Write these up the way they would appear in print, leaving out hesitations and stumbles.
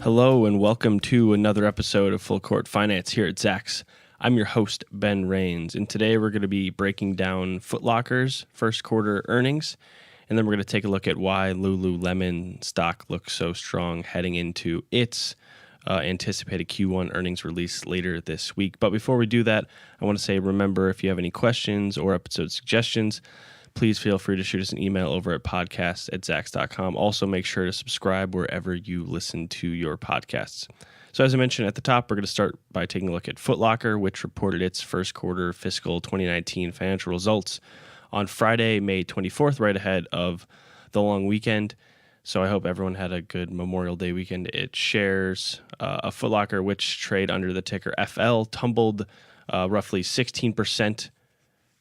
Hello and welcome to another episode of Full Court Finance here at Zacks. I'm your host, Ben Rains, and today we're going to be breaking down Footlocker's first quarter earnings, and then we're going to take a look at why Lululemon stock looks so strong heading into its anticipated Q1 earnings release later this week. But before we do that, I want to say, remember, if you have any questions or episode suggestions, please feel free to shoot us an email over at podcast@zacks.com. Also, make sure to subscribe wherever you listen to your podcasts. So as I mentioned at the top, we're going to start by taking a look at Footlocker, which reported its first quarter fiscal 2019 financial results on Friday, May 24th, right ahead of the long weekend. So I hope everyone had a good Memorial Day weekend. Its shares of Footlocker, which trade under the ticker FL, tumbled roughly 16%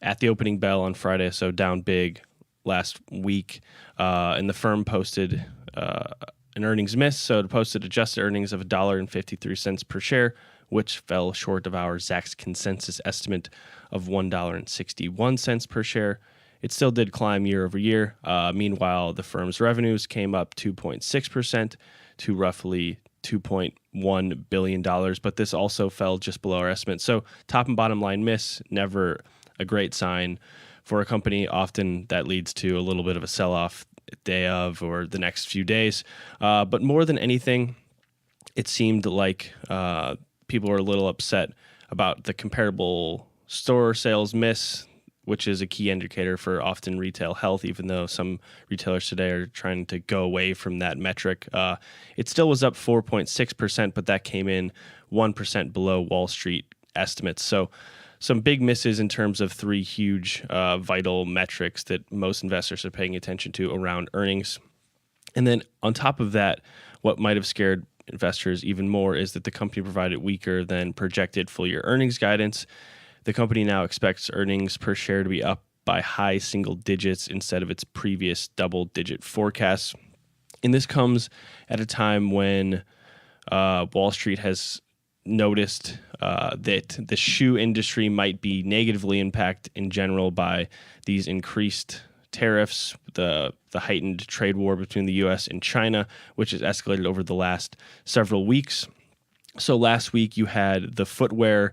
at the opening bell on Friday, so down big last week. And the firm posted an earnings miss, so it posted adjusted earnings of $1.53 per share, which fell short of our Zacks consensus estimate of $1.61 per share. It still did climb year over year. Meanwhile, the firm's revenues came up 2.6% to roughly $2.1 billion, but this also fell just below our estimate. So top and bottom line miss, never a great sign for a company. Often that leads to a little bit of a sell-off day of or the next few days. But more than anything, it seemed like people were a little upset about the comparable store sales miss, which is a key indicator for often retail health, even though some retailers today are trying to go away from that metric. It still was up 4.6%, but that came in 1% below Wall Street estimates. So some big misses in terms of three huge vital metrics that most investors are paying attention to around earnings. And then on top of that, what might have scared investors even more is that the company provided weaker than projected full-year earnings guidance. The company now expects earnings per share to be up by high single digits instead of its previous double-digit forecasts. And this comes at a time when Wall Street has noticed that the shoe industry might be negatively impacted in general by these increased tariffs, the heightened trade war between the U.S. and China, which has escalated over the last several weeks. So last week you had the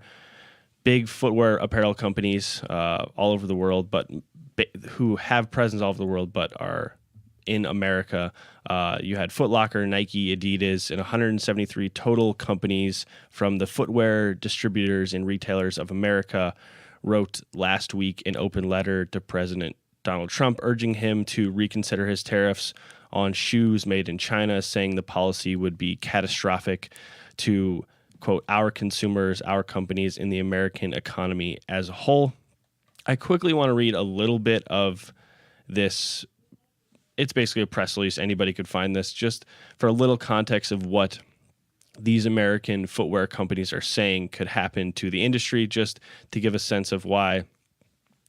big footwear apparel companies all over the world, but who have presence all over the world but are in America. You had Footlocker, Nike, Adidas, and 173 total companies from the Footwear Distributors and Retailers of America wrote last week an open letter to President Donald Trump urging him to reconsider his tariffs on shoes made in China, saying the policy would be catastrophic to, quote, our consumers, our companies, and the American economy as a whole. I quickly want to read a little bit of this. It's basically a press release. Anybody could find this, just for a little context of what these American footwear companies are saying could happen to the industry, just to give a sense of why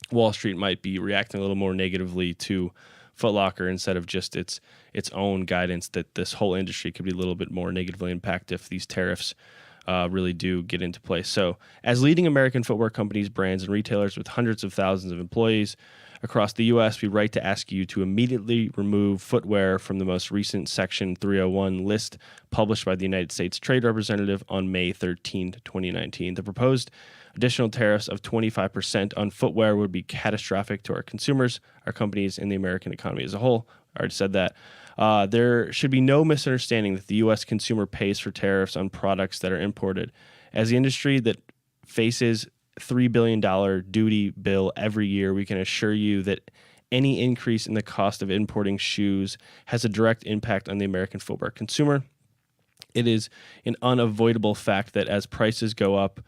Wall Street might be reacting a little more negatively to Footlocker instead of just its own guidance that this whole industry could be a little bit more negatively impacted if these tariffs really do get into place. So, as leading American footwear companies, brands, and retailers with hundreds of thousands of employees across the U.S., we write to ask you to immediately remove footwear from the most recent Section 301 list published by the United States Trade Representative on May 13, 2019. The proposed additional tariffs of 25% on footwear would be catastrophic to our consumers, our companies, and the American economy as a whole. I already said that. There should be no misunderstanding that the U.S. consumer pays for tariffs on products that are imported. As the industry that faces $3 billion duty bill every year, we can assure you that any increase in the cost of importing shoes has a direct impact on the American footwear consumer. It is an unavoidable fact that as prices go up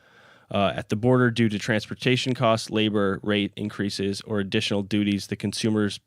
at the border due to transportation costs, labor rate increases, or additional duties, the consumers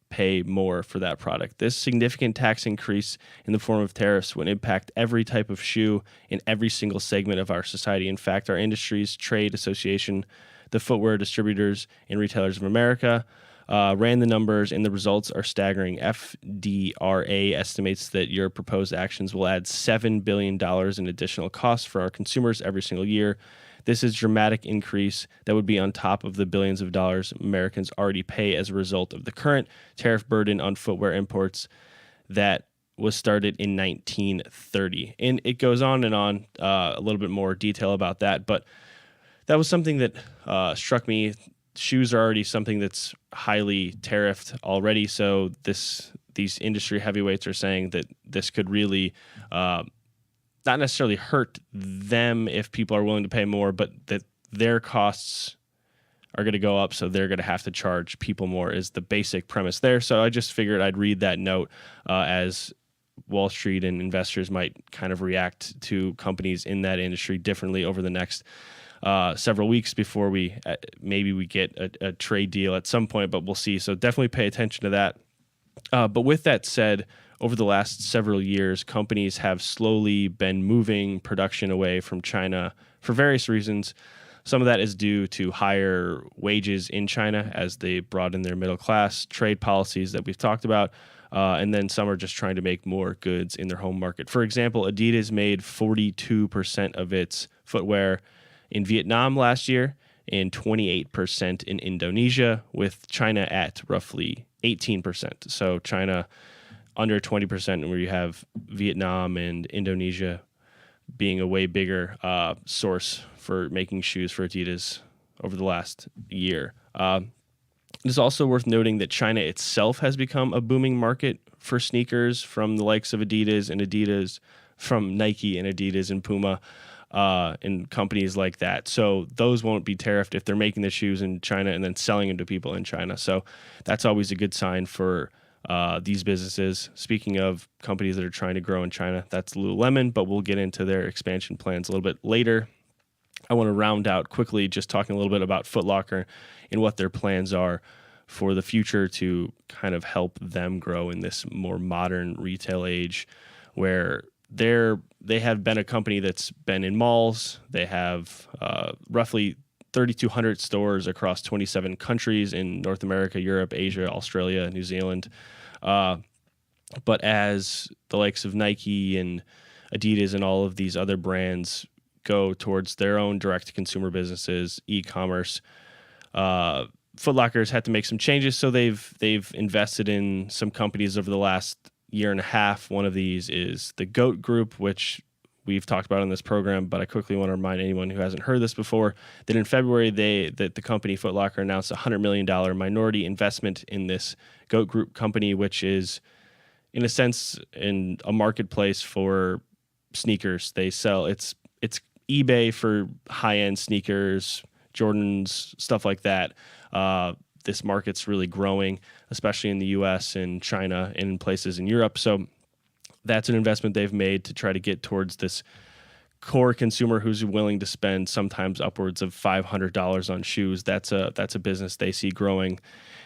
pay more for that product. This significant tax increase in the form of tariffs would impact every type of shoe in every single segment of our society. In fact, our industry's trade association, the Footwear Distributors and Retailers of America, ran the numbers, and the results are staggering. FDRA estimates that your proposed actions will add $7 billion in additional costs for our consumers every single year. This is a dramatic increase that would be on top of the billions of dollars Americans already pay as a result of the current tariff burden on footwear imports that was started in 1930. And it goes on and on, a little bit more detail about that. But that was something that struck me. Shoes are already something that's highly tariffed already. So these industry heavyweights are saying that this could really not necessarily hurt them if people are willing to pay more, but that their costs are going to go up, so they're going to have to charge people more is the basic premise there. So I just figured I'd read that note as Wall Street and investors might kind of react to companies in that industry differently over the next several weeks before maybe we get a trade deal at some point, but we'll see. So definitely pay attention to that. But with that said, over the last several years, companies have slowly been moving production away from China for various reasons. Some of that is due to higher wages in China as they broaden their middle class, trade policies that we've talked about, and then some are just trying to make more goods in their home market. For example, Adidas made 42% of its footwear in Vietnam last year and 28% in Indonesia, with China at roughly 18%. So China under 20%, where you have Vietnam and Indonesia being a way bigger source for making shoes for Adidas over the last year. It's also worth noting that China itself has become a booming market for sneakers from the likes of Adidas and Adidas, from Nike and Adidas and Puma, and companies like that. So those won't be tariffed if they're making the shoes in China and then selling them to people in China. So that's always a good sign for these businesses. Speaking of companies that are trying to grow in China, that's Lululemon, but we'll get into their expansion plans a little bit later. I want to round out quickly just talking a little bit about Footlocker and what their plans are for the future to kind of help them grow in this more modern retail age, where they have been a company that's been in malls. They have roughly 3,200 stores across 27 countries in North America, Europe, Asia, Australia, New Zealand. But as the likes of Nike and Adidas and all of these other brands go towards their own direct-to-consumer businesses, e-commerce, Footlocker's had to make some changes. So they've invested in some companies over the last year and a half. One of these is the GOAT Group, which we've talked about in this program, but I quickly want to remind anyone who hasn't heard this before that in February, the company Footlocker announced a $100 million minority investment in this GOAT Group company, which is, in a sense, in a marketplace for sneakers. They sell it's eBay for high-end sneakers, Jordans, stuff like that. This market's really growing, especially in the U.S. and China and in places in Europe. So that's an investment they've made to try to get towards this core consumer who's willing to spend sometimes upwards of $500 on shoes. That's a business they see growing.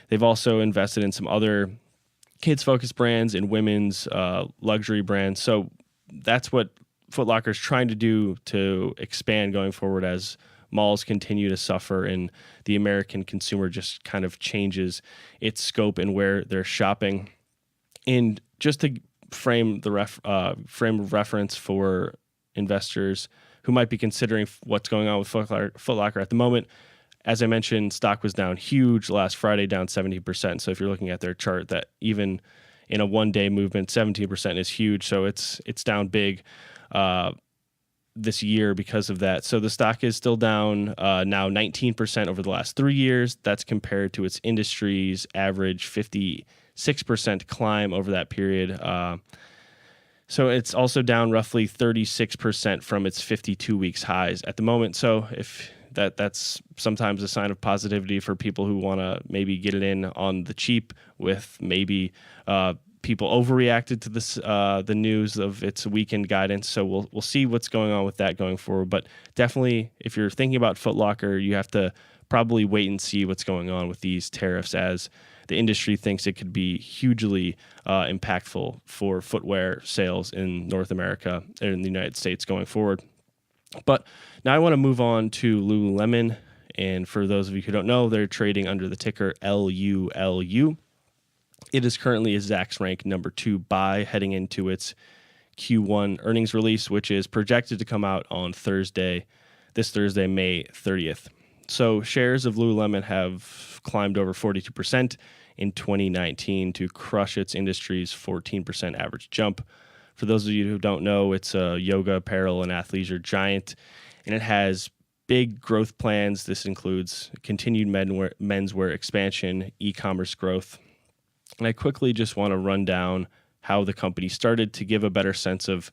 They've also invested in some other kids-focused brands and women's luxury brands. So that's what Footlocker's trying to do to expand going forward as malls continue to suffer and the American consumer just kind of changes its scope and where they're shopping. And just to frame the frame of reference for investors who might be considering what's going on with Footlocker at the moment, as I mentioned, stock was down huge last Friday, down 70%. So if you're looking at their chart, that even in a one-day movement, 17% is huge. So it's down big this year because of that. So the stock is still down now 19% over the last 3 years. That's compared to its industry's average 56% climb over that period. So it's also down roughly 36% from its 52 weeks highs at the moment. So if that's sometimes a sign of positivity for people who want to maybe get it in on the cheap with maybe people overreacted to this the news of its weakened guidance. So we'll see what's going on with that going forward. But definitely, if you're thinking about Footlocker, you have to probably wait and see what's going on with these tariffs, as the industry thinks it could be hugely impactful for footwear sales in North America and in the United States going forward. But now I want to move on to Lululemon. And for those of you who don't know, they're trading under the ticker LULU. It is currently a Zacks rank number 2 buy heading into its Q1 earnings release, which is projected to come out on this Thursday, May 30th. So shares of Lululemon have climbed over 42% in 2019 to crush its industry's 14% average jump. For those of you who don't know, it's a yoga apparel and athleisure giant, and it has big growth plans. This includes continued menswear expansion, e-commerce growth. And I quickly just want to run down how the company started to give a better sense of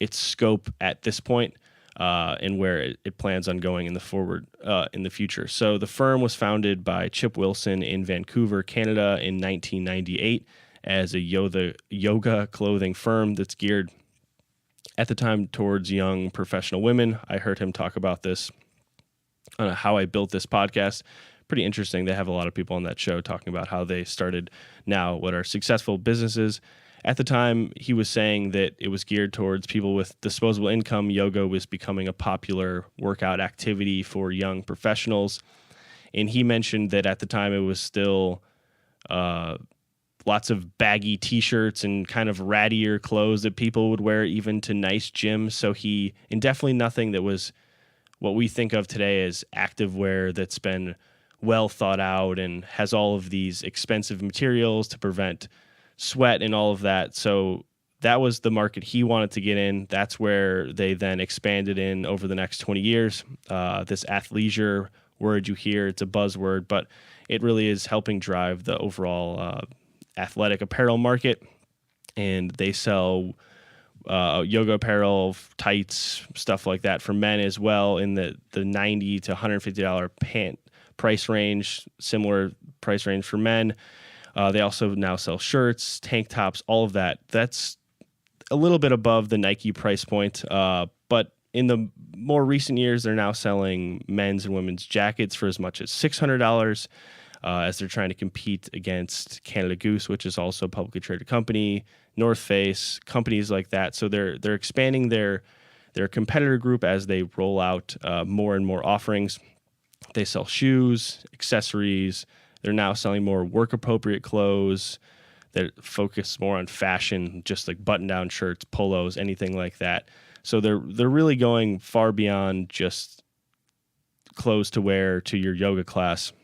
its scope at this point, and where it plans on going in the future. So the firm was founded by Chip Wilson in Vancouver, Canada in 1998 as a yoga clothing firm that's geared at the time towards young professional women. I heard him talk about this on How I Built This podcast. Pretty interesting. They have a lot of people on that show talking about how they started now what are successful businesses. At the time, he was saying that it was geared towards people with disposable income. Yoga was becoming a popular workout activity for young professionals. And he mentioned that at the time it was still lots of baggy T-shirts and kind of rattier clothes that people would wear even to nice gyms. So and definitely nothing that was what we think of today as activewear that's been well thought out and has all of these expensive materials to prevent sweat and all of that. So that was the market he wanted to get in. That's where they then expanded in over the next 20 years. This athleisure word you hear, it's a buzzword, but it really is helping drive the overall athletic apparel market. And they sell yoga apparel, tights, stuff like that for men as well in the $90 to $150 pant price range, similar price range for men. They also now sell shirts, tank tops, all of that. That's a little bit above the Nike price point. But in the more recent years, they're now selling men's and women's jackets for as much as $600 as they're trying to compete against Canada Goose, which is also a publicly traded company, North Face, companies like that. So they're expanding their competitor group as they roll out more and more offerings. They sell shoes, accessories. They're now selling more work-appropriate clothes that focus more on fashion, just like button-down shirts, polos, anything like that. So they're really going far beyond just clothes to wear to your yoga class.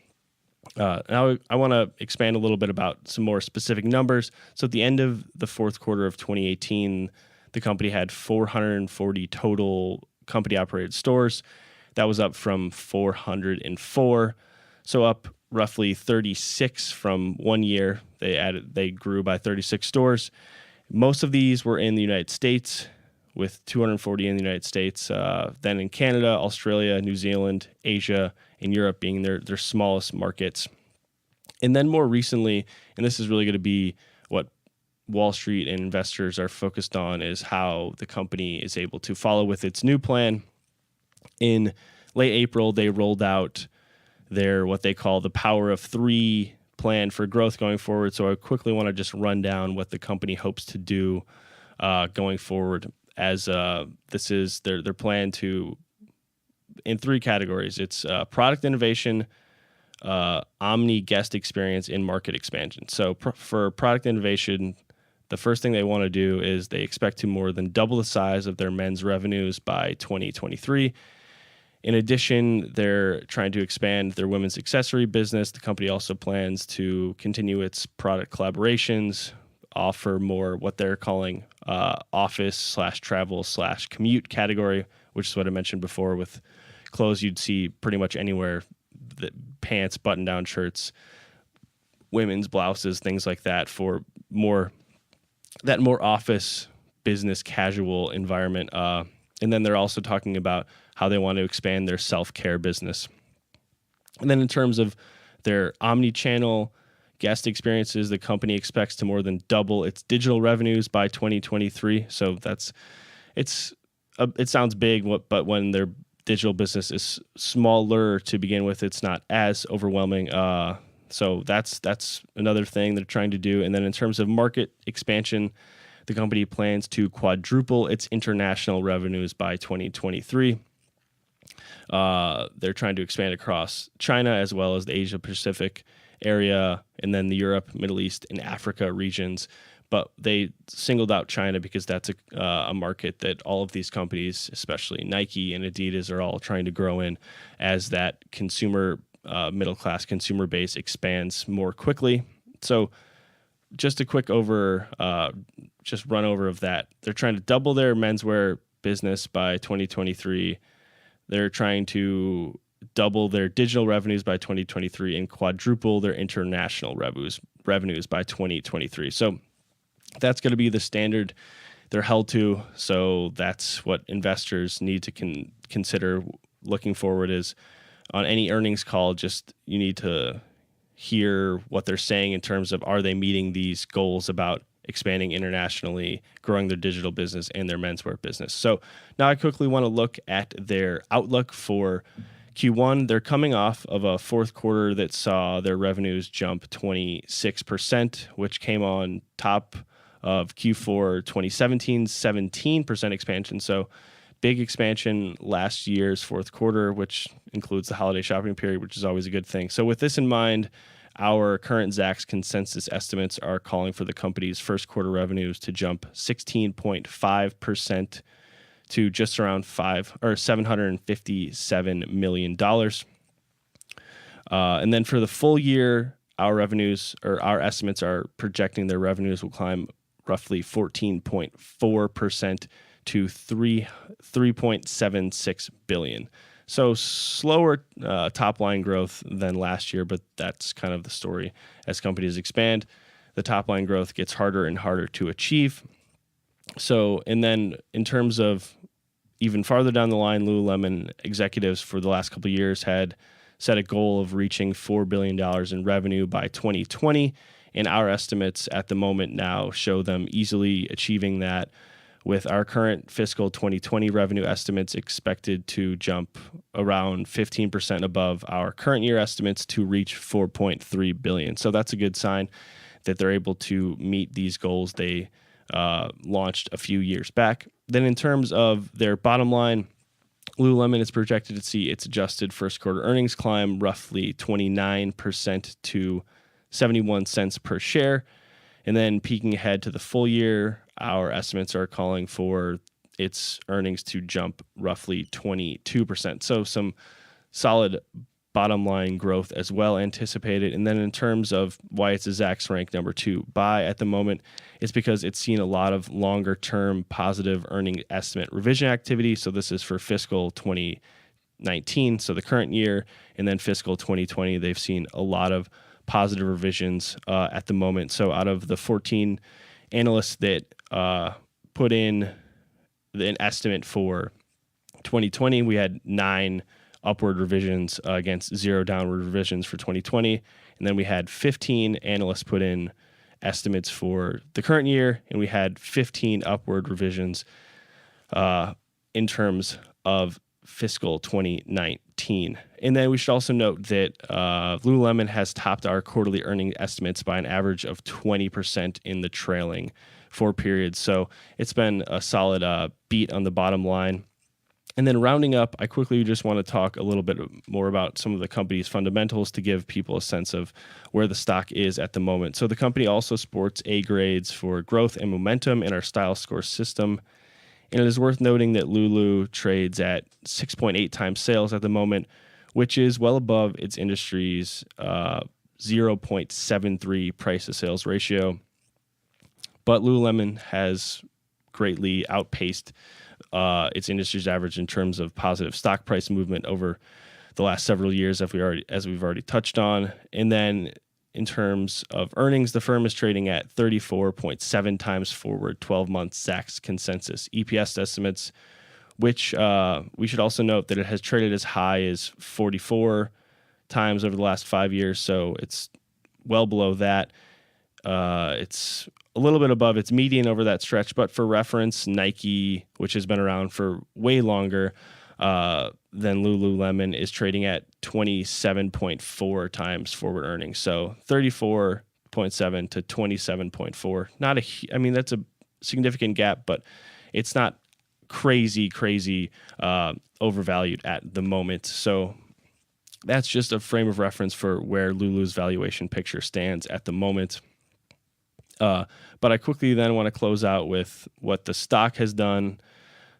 Now I want to expand a little bit about some more specific numbers. So at the end of the fourth quarter of 2018, the company had 440 total company-operated stores. That was up from 404, so up roughly 36 from 1 year. They grew by 36 stores. Most of these were in the United States, with 240 in the United States, then in Canada, Australia, New Zealand, Asia, and Europe being their smallest markets. And then more recently, and this is really going to be what Wall Street and investors are focused on, is how the company is able to follow with its new plan. In late April, they rolled out their what they call the Power of Three plan for growth going forward. So I quickly want to just run down what the company hopes to do going forward, as this is their plan in three categories. It's product innovation, omni guest experience, and market expansion. So for product innovation, the first thing they want to do is they expect to more than double the size of their men's revenues by 2023. In addition, they're trying to expand their women's accessory business. The company also plans to continue its product collaborations, offer more what they're calling office/travel/commute category, which is what I mentioned before with clothes you'd see pretty much anywhere, pants, button-down shirts, women's blouses, things like that, for more office business casual environment. And then they're also talking about how they want to expand their self-care business. And then in terms of their omni-channel guest experiences, the company expects to more than double its digital revenues by 2023. So it sounds big, but when their digital business is smaller to begin with, it's not as overwhelming. So that's another thing they're trying to do. And then in terms of market expansion, the company plans to quadruple its international revenues by 2023. They're trying to expand across China as well as the Asia Pacific area, and then the Europe, Middle East, and Africa regions but they singled out China because that's a market that all of these companies, especially Nike and Adidas, are all trying to grow in as that consumer middle class consumer base expands more quickly. So just a quick run over of that. They're trying to double their menswear business by 2023. They're trying to double their digital revenues by 2023 and quadruple their international revenues by 2023. So that's going to be the standard they're held to. So that's what investors need to consider looking forward. Is on any earnings call, just you need to hear what they're saying in terms of, are they meeting these goals about expanding internationally, growing their digital business and their menswear business. So now I quickly want to look at their outlook for Q1. They're coming off of a fourth quarter that saw their revenues jump 26%, which came on top of Q4 2017's 17% expansion. So big expansion last year's fourth quarter, which includes the holiday shopping period, which is always a good thing. So with this in mind, our current Zacks consensus estimates are calling for the company's first quarter revenues to jump 16.5% to just around $757 million. And then for the full year, our estimates are projecting their revenues will climb roughly 14.4% to $3.76 billion. So slower top line growth than last year, but that's kind of the story. As companies expand, the top line growth gets harder and harder to achieve. So, and then in terms of even farther down the line, Lululemon executives for the last couple of years had set a goal of reaching $4 billion in revenue by 2020. And our estimates at the moment now show them easily achieving that, with our current fiscal 2020 revenue estimates expected to jump around 15% above our current year estimates to reach $4.3 billion. So that's a good sign that they're able to meet these goals they launched a few years back. Then in terms of their bottom line, Lululemon is projected to see its adjusted first quarter earnings climb roughly 29% to 71 cents per share. And then peeking ahead to the full year, our estimates are calling for its earnings to jump roughly 22%. So some solid bottom line growth as well anticipated. And then in terms of why it's a Zacks rank number 2 buy at the moment, it's because it's seen a lot of longer term positive earning estimate revision activity. So this is for fiscal 2019, so the current year, and then fiscal 2020, they've seen a lot of positive revisions at the moment. So out of the 14 analysts that put in an estimate for 2020, we had 9 upward revisions against 0 downward revisions for 2020. And then we had 15 analysts put in estimates for the current year, and we had 15 upward revisions in terms of fiscal 2019. And then we should also note that Lululemon has topped our quarterly earning estimates by an average of 20% in the trailing 4 periods. So it's been a solid beat on the bottom line. And then rounding up, I quickly just want to talk a little bit more about some of the company's fundamentals to give people a sense of where the stock is at the moment. So the company also sports A grades for growth and momentum in our style score system. And it is worth noting that Lulu trades at 6.8 times sales at the moment, which is well above its industry's 0.73 price to sales ratio. But Lululemon has greatly outpaced its industry's average in terms of positive stock price movement over the last several years, as we've already touched on. And then in terms of earnings, the firm is trading at 34.7 times forward 12-month Zacks consensus EPS estimates, which we should also note that it has traded as high as 44 times over the last 5 years. So it's well below that. It's a little bit above its median over that stretch, but for reference, Nike, which has been around for way longer than Lululemon, is trading at 27.4 times forward earnings. So 34.7 to 27.4. That's a significant gap, but it's not crazy overvalued at the moment. So that's just a frame of reference for where Lulu's valuation picture stands at the moment. But I quickly then want to close out with what the stock has done.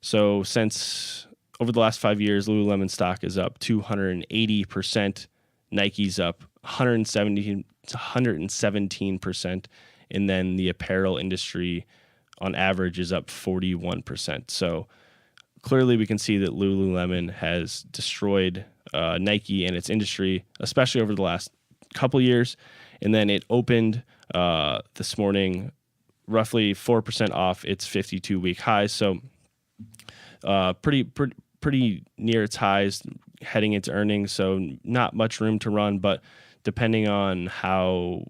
So since over the last 5 years, Lululemon stock is up 280%. Nike's up 117%. And then the apparel industry on average is up 41%. So clearly we can see that Lululemon has destroyed Nike and its industry, especially over the last couple years. And then it opened this morning roughly 4% off its 52-week high. So pretty near its highs heading into earnings. So not much room to run, but depending on how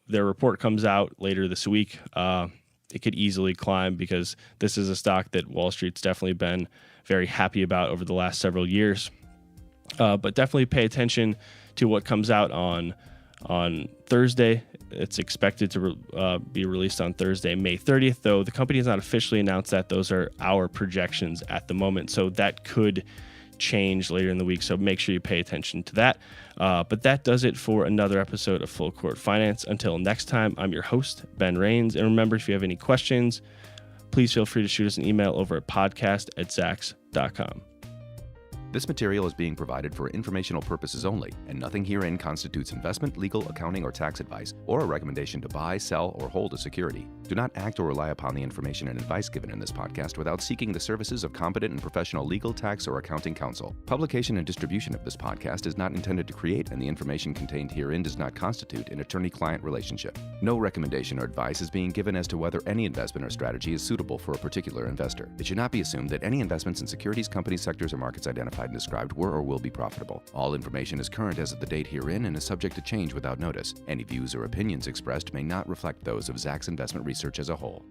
their report comes out later this week, it could easily climb, because this is a stock that Wall Street's definitely been very happy about over the last several years. But definitely pay attention to what comes out on Thursday. It's expected to be released on Thursday, May 30th, though the company has not officially announced that. Those are our projections at the moment, so that could change later in the week, so make sure you pay attention to that. But that does it for another episode of Full Court Finance. Until next time, I'm your host, Ben Rains, and remember, if you have any questions, please feel free to shoot us an email over at podcast@zacks.com. This material is being provided for informational purposes only, and nothing herein constitutes investment, legal, accounting, or tax advice, or a recommendation to buy, sell, or hold a security. Do not act or rely upon the information and advice given in this podcast without seeking the services of competent and professional legal, tax, or accounting counsel. Publication and distribution of this podcast is not intended to create, and the information contained herein does not constitute an attorney-client relationship. No recommendation or advice is being given as to whether any investment or strategy is suitable for a particular investor. It should not be assumed that any investments in securities, companies, sectors, or markets identified and described were or will be profitable. All information is current as of the date herein and is subject to change without notice. Any views or opinions expressed may not reflect those of Zacks Investment Research as a whole.